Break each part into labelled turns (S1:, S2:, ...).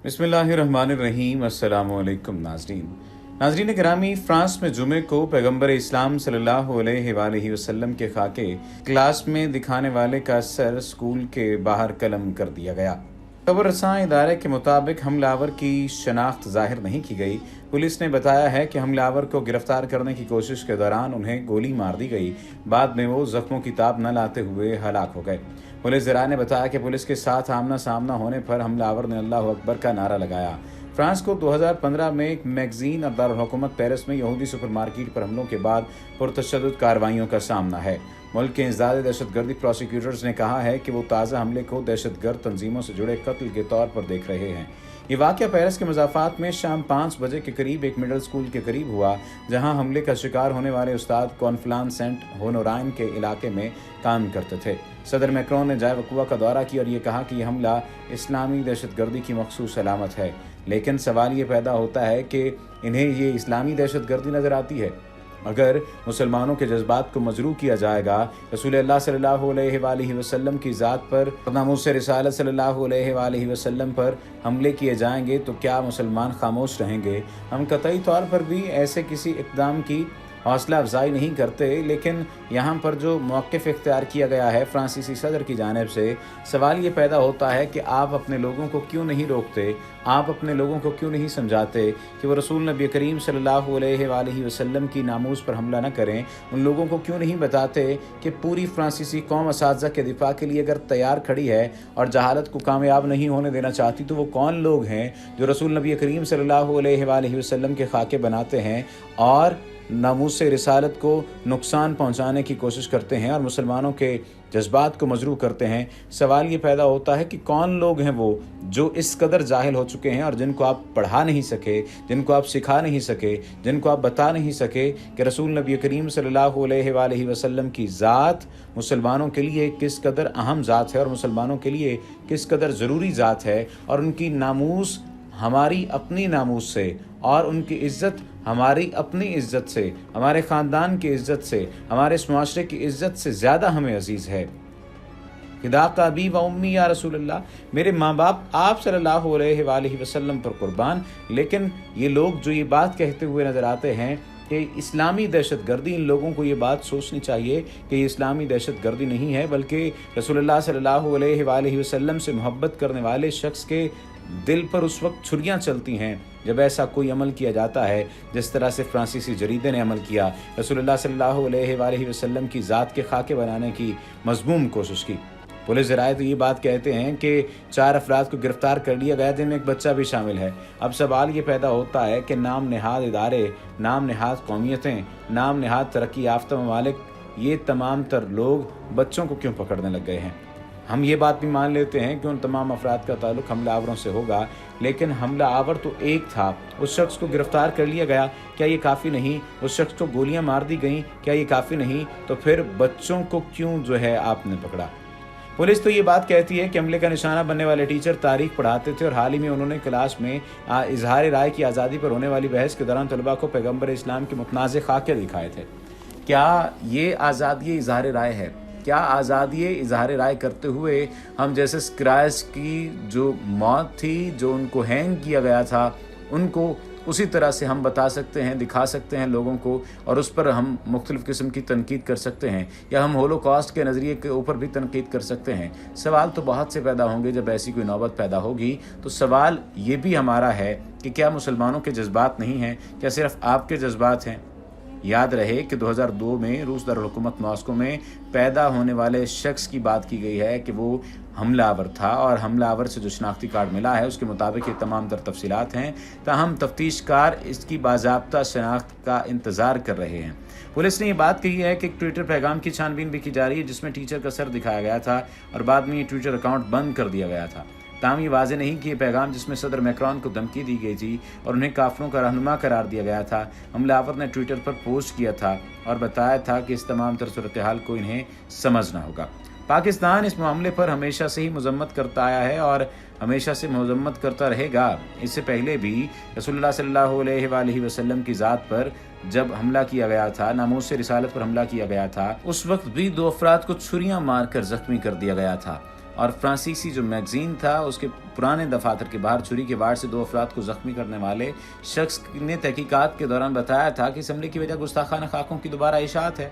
S1: बिस्मिल्लाहिर्रहमानिर्रहीम। अस्सलामु अलैकुम नाज़रीन गिरामी, फ्रांस में जुमे को पैगम्बर इस्लाम सल्लल्लाहु अलैहि वसल्लम के खाके क्लास में दिखाने वाले का सर स्कूल के बाहर कलम कर दिया गया। खबर रसां इदारे के मुताबिक हमलावर की शनाख्त जाहिर नहीं की गई। पुलिस ने बताया है कि हमलावर को गिरफ्तार करने की कोशिश के दौरान उन्हें गोली मार दी गई। बाद में वो जख्मों की ताब न लाते हुए हलाक हो गए। पुलिस ज़रा ने बताया कि पुलिस के साथ आमना सामना होने पर हमलावर ने अल्लाह अकबर का नारा लगाया। फ्रांस को 2015 में एक मैगजीन और दारुल हुकूमत पेरिस में यहूदी सुपरमार्केट पर हमलों के बाद पुरतशद्दुद कार्रवाइयों का सामना है। मुल्क के इंसदाद दहशतगर्दी प्रोसिक्यूटर्स ने कहा है कि वो ताज़ा हमले को दहशतगर्द तंजीमों से जुड़े कत्ल के तौर पर देख रहे हैं। ये वाक़या पेरिस के मज़ाफ़ात में शाम 5 बजे के करीब एक मिडिल स्कूल के करीब हुआ, जहां हमले का शिकार होने वाले उस्ताद कॉन्फ्लान सेंट होनोराइन के इलाके में काम करते थे। सदर मैक्रोन ने जाय वक़ुआ का दौरा किया और ये कहा कि यह हमला इस्लामी दहशतगर्दी की मखसूस अलामत है। लेकिन सवाल ये पैदा होता है कि इन्हें ये इस्लामी दहशतगर्दी नज़र आती है। अगर मुसलमानों के जज्बात को मजरूह किया जाएगा, रसूल अल्लाह सल्लल्लाहु अलैहि वसल्लम की ज़ात पर, नामूस रिसालत सल्लल्लाहु अलैहि वसल्लम पर हमले किए जाएंगे, तो क्या मुसलमान खामोश रहेंगे? हम कतई तौर पर भी ऐसे किसी इक़दाम की हौसला अफजाई नहीं करते, लेकिन यहाँ पर जो मौक़िफ़ इख्तियार किया गया है फ्रांसीसी सदर की जानिब से, सवाल ये पैदा होता है कि आप अपने लोगों को क्यों नहीं रोकते, आप अपने लोगों को क्यों नहीं समझाते कि वो रसूल नबी करीम सल्लल्लाहु अलैहि वसल्लम की नामूस पर हमला न करें। उन लोगों को क्यों नहीं बताते कि पूरी फ्रांसीसी कौम असातिज़ा के दिफा के लिए अगर तैयार खड़ी है और जहालत को कामयाब नहीं होने देना चाहती, तो वो कौन लोग हैं जो रसूल नबी करीम सल्लल्लाहु अलैहि वसल्लम के खाके बनाते हैं और नामूस रिसालत को नुकसान पहुंचाने की कोशिश करते हैं और मुसलमानों के जज्बात को मजरूह करते हैं। सवाल ये पैदा होता है कि कौन लोग हैं वो जो इस कदर जाहिल हो चुके हैं और जिनको आप पढ़ा नहीं सके, जिनको आप सिखा नहीं सके, जिनको आप बता नहीं सके कि रसूल नबी करीम सल्लल्लाहु अलैहि वसल्लम की ज़ात मुसलमानों के लिए किस कदर अहम ज़ात है और मुसलमानों के लिए किस कदर ज़रूरी ज़ात है, और उनकी नामूस हमारी अपनी नामूस से और उनकी इज़्ज़त हमारी अपनी इज़्ज़त से, हमारे ख़ानदान की इज़्ज़त से, हमारे इस मुआशरे की इज़्ज़त से ज़्यादा हमें अज़ीज़ है। फ़िदा का अबी व उम्मी या रसूल अल्लाह, मेरे माँ बाप आप सल्लल्लाहु अलैहि वसल्लम पर कुर्बान। लेकिन ये लोग जो ये बात कहते हुए नज़र आते हैं कि इस्लामी दहशतगर्दी, इन लोगों को ये बात सोचनी चाहिए कि ये इस्लामी दहशतगर्दी नहीं है, बल्कि रसूलुल्लाह सल्लल्लाहु अलैहि वसल्लम से मोहब्बत करने वाले शख्स के दिल पर उस वक्त छुरियाँ चलती हैं जब ऐसा कोई अमल किया जाता है जिस तरह से फ्रांसीसी जरीदे ने अमल किया, रसूलुल्लाह सल्लल्लाहु अलैहि वसल्लम की ज़ात के खाके बनाने की मज़मूम कोशिश की। पुलिस ज़राए तो ये बात कहते हैं कि 4 अफराद को गिरफ़्तार कर लिया गया, जिनमें एक बच्चा भी शामिल है। अब सवाल ये पैदा होता है कि नाम नहाद इदारे, नाम नहाद कौमियतें, नाम नहाद तरक्की याफ्ता ममालिक, ये तमाम तर लोग बच्चों को क्यों पकड़ने लग गए हैं? हम ये बात भी मान लेते हैं कि उन तमाम अफराद का ताल्लुक़ हमला आवरों से होगा, लेकिन हमला आवर तो एक था, उस शख्स को गिरफ़्तार कर लिया गया, क्या ये काफ़ी नहीं? उस शख्स को गोलियां मार दी गईं, क्या ये काफ़ी नहीं? तो फिर बच्चों को क्यों जो है आपने पकड़ा? पुलिस तो ये बात कहती है कि हमले का निशाना बनने वाले टीचर तारीख पढ़ाते थे और हाल ही में उन्होंने क्लास में इजहार राय की आज़ादी पर होने वाली बहस के दौरान तलबा को पैगम्बर इस्लाम के मुतनाज़ खाके दिखाए थे। क्या ये आज़ादी इजहार राय है? क्या आज़ादी इजहार राय करते हुए हम जैसे क्राइस्ट की जो मौत थी, जो उनको हैंग किया गया था, उनको उसी तरह से हम बता सकते हैं, दिखा सकते हैं लोगों को, और उस पर हम मुख्तलिफ़ किस्म की तनकीद कर सकते हैं, या हम होलोकॉस्ट के नज़रिए के ऊपर भी तनकीद कर सकते हैं? सवाल तो बहुत से पैदा होंगे जब ऐसी कोई नौबत पैदा होगी। तो सवाल ये भी हमारा है कि क्या मुसलमानों के जज्बात नहीं हैं? क्या सिर्फ आपके जज्बात हैं? याद रहे कि 2002 में रूस दारुल हुकूमत मॉस्को में पैदा होने वाले शख्स की बात की गई है कि वो हमलावर था, और हमलावर से जो शनाख्ती कार्ड मिला है उसके मुताबिक ये तमाम तर तफसीलात हैं। ताहम तफ्तीशकार इसकी बाज़ाब्ता शनाख्त का इंतज़ार कर रहे हैं। पुलिस ने ये बात कही है कि एक ट्विटर पैगाम की छानबीन भी की जा रही है जिसमें टीचर का सर दिखाया गया था और बाद में ये ट्विटर अकाउंट बंद कर दिया गया था। ताहम ये वाज़ेह नहीं कि ये पैगाम जिसमें सदर मैक्रोन को धमकी दी गई थी और उन्हें काफिरों का रहनुमा करार दिया गया था, हमलावर ने ट्विटर पर पोस्ट किया था और बताया था कि इस तमाम तर सूरत हाल को इन्हें समझना होगा। पाकिस्तान इस मामले पर हमेशा से ही मजम्मत करता आया है और हमेशा से मजम्मत करता रहेगा। इससे पहले भी रसूलुल्लाह सल्लल्लाहु अलैहि वसल्लम की ज़ात पर जब हमला किया गया था, नामूस रिसालत पर हमला किया गया था, उस वक्त भी 2 अफराद को छुरियां मारकर जख्मी कर दिया गया था। और फ्रांसीसी जो मैगजीन था उसके पुराने दफातर के बाहर छुरी के वार से 2 अफराद को जख्मी करने वाले शख्स ने तहकीकात के दौरान बताया था कि इस हमले की वजह गुस्ताखाना खाकों की दोबारा इशाअत है।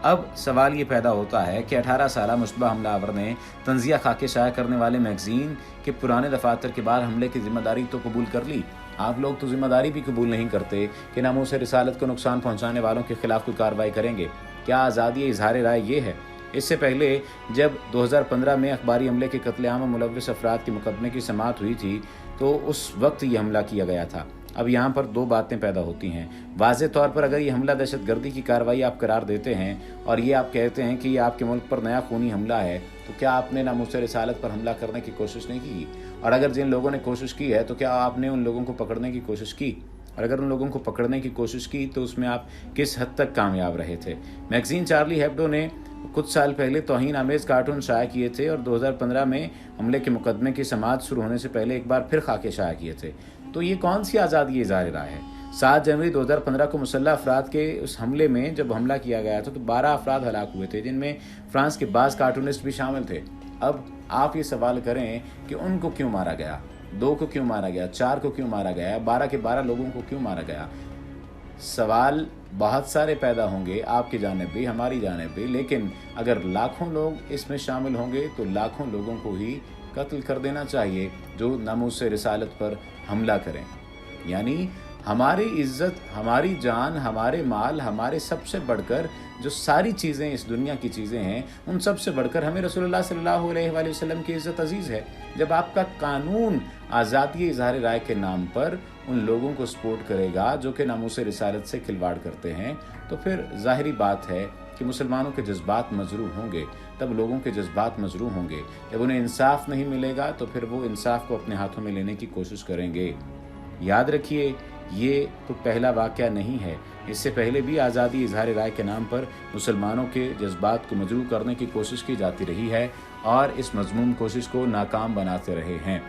S1: अब सवाल ये पैदा होता है कि 18 साला मुशतबा हमलावर ने तंजिया खाके शाया करने वाले मैगजीन के पुराने दफातर के बाहर हमले की जिम्मेदारी तो कबूल कर ली, आप लोग तो जिम्मेदारी भी कबूल नहीं करते कि नामूस रिसालत को नुकसान पहुंचाने वालों के खिलाफ कोई कार्रवाई करेंगे। क्या आज़ादी इजहार राय ये है? इससे पहले जब 2015 में अखबारी हमले के कत्लेआम में मुलव्विस अफराद के मुकदमे की समाअत हुई थी तो उस वक्त ये हमला किया गया था। अब यहाँ पर 2 बातें पैदा होती हैं। वाज़े तौर पर अगर ये हमला दहशतगर्दी की कार्रवाई आप करार देते हैं और ये आप कहते हैं कि ये आपके मुल्क पर नया खूनी हमला है, तो क्या आपने नामूस रिसालत पर हमला करने की कोशिश नहीं की? और अगर जिन लोगों ने कोशिश की है तो क्या आपने उन लोगों को पकड़ने की कोशिश की? और अगर उन लोगों को पकड़ने की कोशिश की तो उसमें आप किस हद तक कामयाब रहे थे? मैगजीन चार्ली हेब्डो ने कुछ साल पहले तौहीन आमेज कार्टून शाया किए थे और 2015 में हमले के मुकदमे की समाअत शुरू होने से पहले एक बार फिर खाके शाया किए थे। तो ये कौन सी आज़ादी इज़हार राय है? 7 जनवरी 2015 को मुसल्लह अफराद के उस हमले में जब हमला किया गया था तो 12 अफराद हलाक हुए थे, जिनमें फ्रांस के बाज़ कार्टूनिस्ट भी शामिल थे। अब आप ये सवाल करें कि उनको क्यों मारा गया, 2 को क्यों मारा गया, 4 को क्यों मारा गया, 12 के 12 लोगों को क्यों मारा गया? सवाल बहुत सारे पैदा होंगे, आपकी जानिब भी हमारी जानिब भी, लेकिन अगर लाखों लोग इसमें शामिल होंगे तो लाखों लोगों को ही कत्ल कर देना चाहिए जो नामूस रिसालत पर हमला करें। यानी हमारी इज्जत, हमारी जान, हमारे माल, हमारे सबसे बढ़कर जो सारी चीज़ें इस दुनिया की चीज़ें हैं, उन सब से बढ़कर हमें रसूलुल्लाह सल्लल्लाहु अलैहि वसल्लम की इज़्ज़त अजीज़ है। जब आपका कानून आज़ादी इज़हार राय के नाम पर उन लोगों को सपोर्ट करेगा जो कि नामूस रिसालत से खिलवाड़ करते हैं, तो फिर ज़ाहिरी बात है कि मुसलमानों के जज्बात मजरूह होंगे, तब लोगों के जज्बात मजरूह होंगे। जब उन्हें इंसाफ नहीं मिलेगा तो फिर वो इंसाफ को अपने हाथों में लेने की कोशिश करेंगे। याद रखिए, ये तो पहला वाक़या नहीं है, इससे पहले भी आज़ादी इज़हार राय के नाम पर मुसलमानों के जज्बात को मजरूह करने की कोशिश की जाती रही है और इस मज़मूम कोशिश को नाकाम बनाते रहे हैं।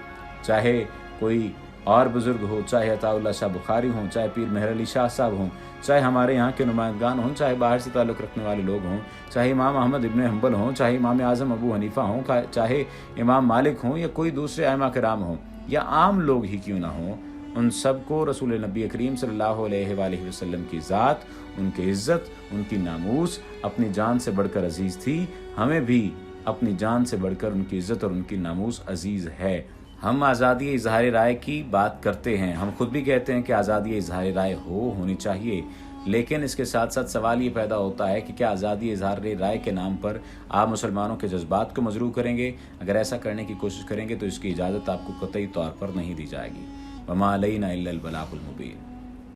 S1: चाहे कोई और बुज़ुर्ग हो, चाहे अताउल्लाह शाह बुखारी हों, चाहे पीर मेहर अली शाह साहब हों, चाहे हमारे यहाँ के नुमाइंदगान हों, चाहे बाहर से ताल्लुक़ रखने वाले लोग हों, चाहे इमाम अहमद इब्न हंबल हों, चाहे इमाम आज़म अबू हनीफ़ा हों, चाहे इमाम मालिक हों या कोई दूसरे आइमा किराम हों या आम लोग ही क्यों ना हों, उन सब को रसूल नबी करीम सल्लल्लाहु अलैहि वसल्लम की ज़ात, उनकी इज़्ज़त, उनकी नामूस अपनी जान से बढ़कर अजीज़ थी। हमें भी अपनी जान से बढ़कर उनकी इज़्ज़त और उनकी नामूस अजीज़ है। हम आज़ादी इज़हार राय की बात करते हैं, हम खुद भी कहते हैं कि आज़ादी इज़हार राय होनी चाहिए, लेकिन इसके साथ साथ सवाल ये पैदा होता है कि क्या आज़ादी इज़हार राय के नाम पर आप मुसलमानों के जज्बात को मजरूह करेंगे? अगर ऐसा करने की कोशिश करेंगे तो इसकी इजाज़त आपको कतई तौर पर नहीं दी जाएगी। वमा अलैना इल्लल बलागुल मुबीन।